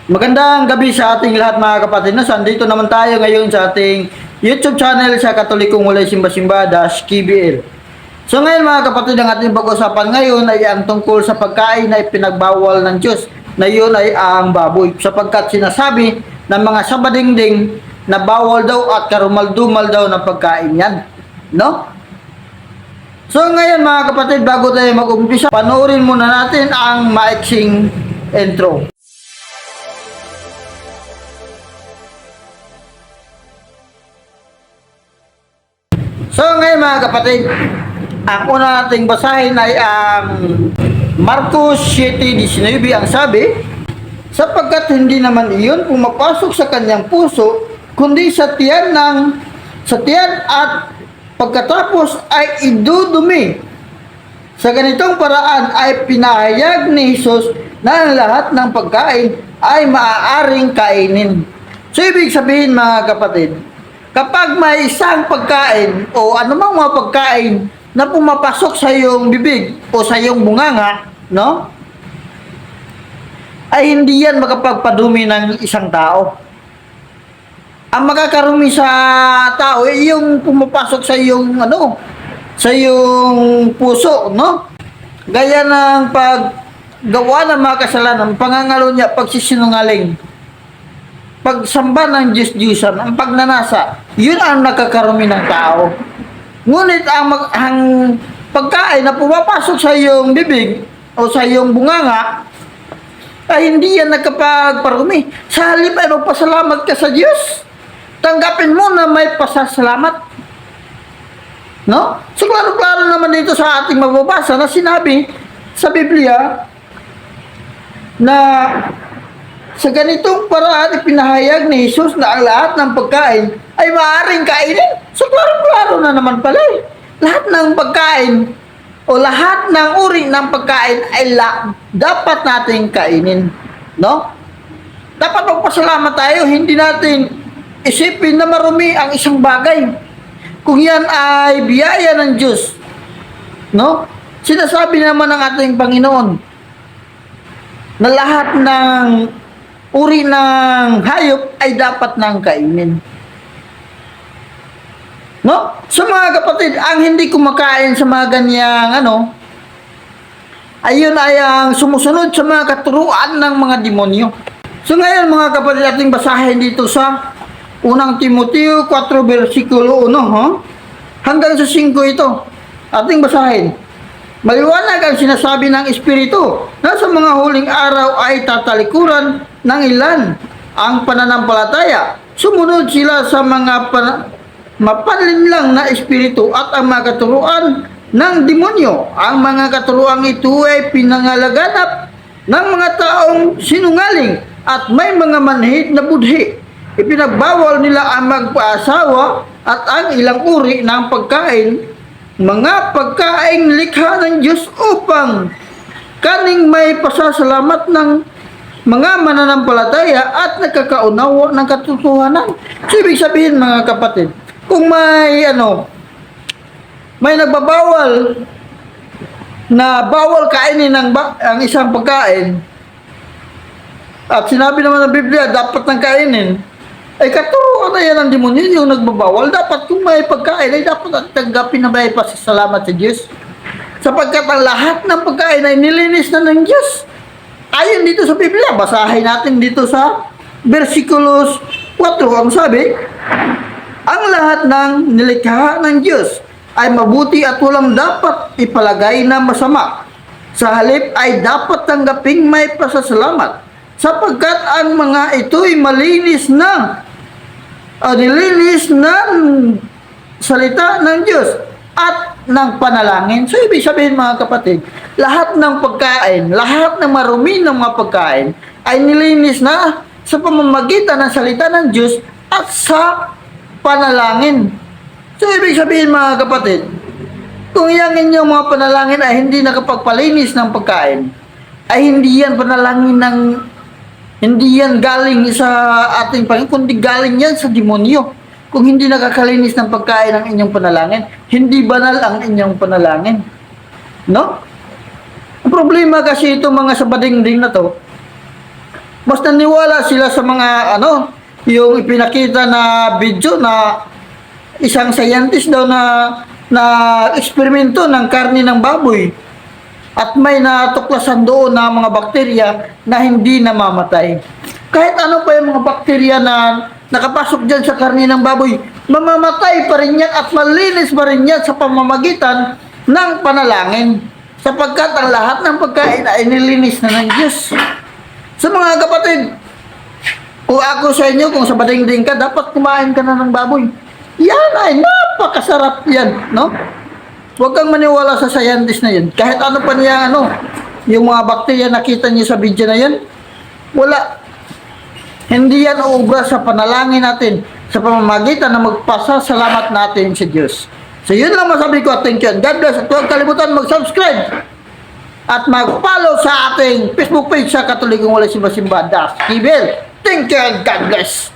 Magandang gabi sa ating lahat mga kapatid. No, andito naman tayo ngayon sa ating YouTube channel sa Katolikong Walay Simba-Simba KBL. So ngayon mga kapatid, ang ating pag-usapan ngayon ay ang tungkol sa pagkain na ipinagbawal ng Diyos, na yun ay ang baboy. Sapagkat sinasabi ng mga sabadingding na bawal daw at karumal-dumal daw na pagkain yan. No? So ngayon mga kapatid, bago tayo mag-umpisa, panoorin muna natin ang maiksing intro. So ngayon mga kapatid, ang una nating basahin ay ang Marcos 7:19. Ang sabi, sapagkat hindi naman iyon pumapasok sa kanyang puso, kundi sa tiyan at pagkatapos ay idudumi. Sa ganitong paraan ay pinahayag ni Jesus na ang lahat ng pagkain ay maaaring kainin. So ibig sabihin mga kapatid, kapag may isang pagkain o anumang mga pagkain na pumapasok sa iyong bibig o sa iyong bunganga, no? Ay hindi yan makapagpadumi ng isang tao. Ang makakarumi sa tao ay yung pumapasok sa iyong sa iyong puso, no? Gaya ng paggawa ng mga kasalanan, pangangalo niya, pagsisinungaling, pagsamba ng Diyos-Diyosan, ang pagnanasa, yun ang nakakarumi ng tao. Ngunit ang pagkain na pumapasok sa iyong bibig o sa iyong bunganga, ay hindi yan nakapagparumi. Sa halip ay magpasalamat ka sa Diyos. Tanggapin mo na may pasasalamat. No? So klaro-klaro naman dito sa ating mababasa na sinabi sa Biblia na sa ganitong paraan ipinahayag ni Jesus na ang lahat ng pagkain ay maaaring kainin. So klaro-klaro na naman pala eh. Lahat ng pagkain o lahat ng uri ng pagkain ay dapat nating kainin. No? Dapat magpasalamat tayo. Hindi natin isipin na marumi ang isang bagay. Kung yan ay biyaya ng Diyos. No? Sinasabi naman ng ating Panginoon na lahat ng uri ng hayop ay dapat nang kainin. No? So mga kapatid, ang hindi kumakain sa mga ganyang ayun ay ang sumusunod sa mga katuruan ng mga demonyo. So ngayon mga kapatid, ating basahin dito sa unang Timoteo 4 versikulo 1 hanggang sa 5 ito. Ating basahin. Maliwanag ang sinasabi ng Espiritu na sa mga huling araw ay tatalikuran ng ilan ang pananampalataya. Sumunod sila sa mga mapanlinlang na espiritu at ang mga katuruan ng demonyo. Ang mga katuruan ito ay pinangalaganap ng mga taong sinungaling at may mga manhid na budhi. Ipinagbawal nila ang magpaasawa at ang ilang uri ng pagkain, mga pagkaing likha ng Diyos upang kaning may pasasalamat ng mga mananampalataya at nagkakaunawa ng katotohanan. So, ibig sabihin mga kapatid, kung may nagbabawal na bawal kainin ang isang pagkain at sinabi naman ng Biblia dapat nang kainin, ay katuruan na yan ang demonyo yung nagbabawal. Dapat kung may pagkain ay dapat tanggapin na may pasasalamat sa Diyos. Sapagkat ang lahat ng pagkain ay nilinis na ng Diyos. Ayon dito sa Biblia, basahin natin dito sa versikulos 4. Ang sabi, ang lahat ng nilikha ng Diyos ay mabuti at walang dapat ipalagay na masama. Sa halip ay dapat tanggaping may pasasalamat. Sapagkat ang mga ito'y malinis na nilinis ng salita ng Diyos at ng panalangin. So, ibig sabihin mga kapatid, lahat ng pagkain, lahat ng marumi ng mga pagkain ay nilinis na sa pamamagitan ng salita ng Diyos at sa panalangin. So, ibig sabihin mga kapatid, kung yung inyong mga panalangin ay hindi nakapagpalinis ng pagkain, ay hindi yan panalangin hindi yan galing sa ating Panginoon, kundi galing yan sa demonyo. Kung hindi nakakalinis ng pagkain ang inyong panalangin, hindi banal ang inyong panalangin. No? Ang problema kasi itong mga sabadingding na to, Mas naniwala sila sa mga ano, yung ipinakita na video na isang scientist daw na eksperimento ng karne ng baboy. At may natuklasan doon na mga bakterya na hindi namamatay. Kahit ano pa yung mga bakterya na nakapasok dyan sa karne ng baboy, mamamatay pa rin yan at malinis pa rin yan sa pamamagitan ng panalangin. Sapagkat ang lahat ng pagkain ay nilinis na ng Diyos. So mga kapatid, kung ako sa inyo, kung sa bading-ding ka, dapat kumain ka na ng baboy. Yan ay napakasarap yan, no? Huwag kang maniwala sa scientist na yun. Kahit ano pa niya, ano, yung mga bakterya nakita niyo sa video na yan, wala. Hindi yan uubra sa panalangin natin, sa pamamagitan na magpasasalamat natin sa Diyos. So yun lang masabi ko at thank you. God bless. At huwag kalimutan mag-subscribe at mag-follow sa ating Facebook page sa Katolikong Walay Simba-Simba, Das Kibel. Thank you and God bless.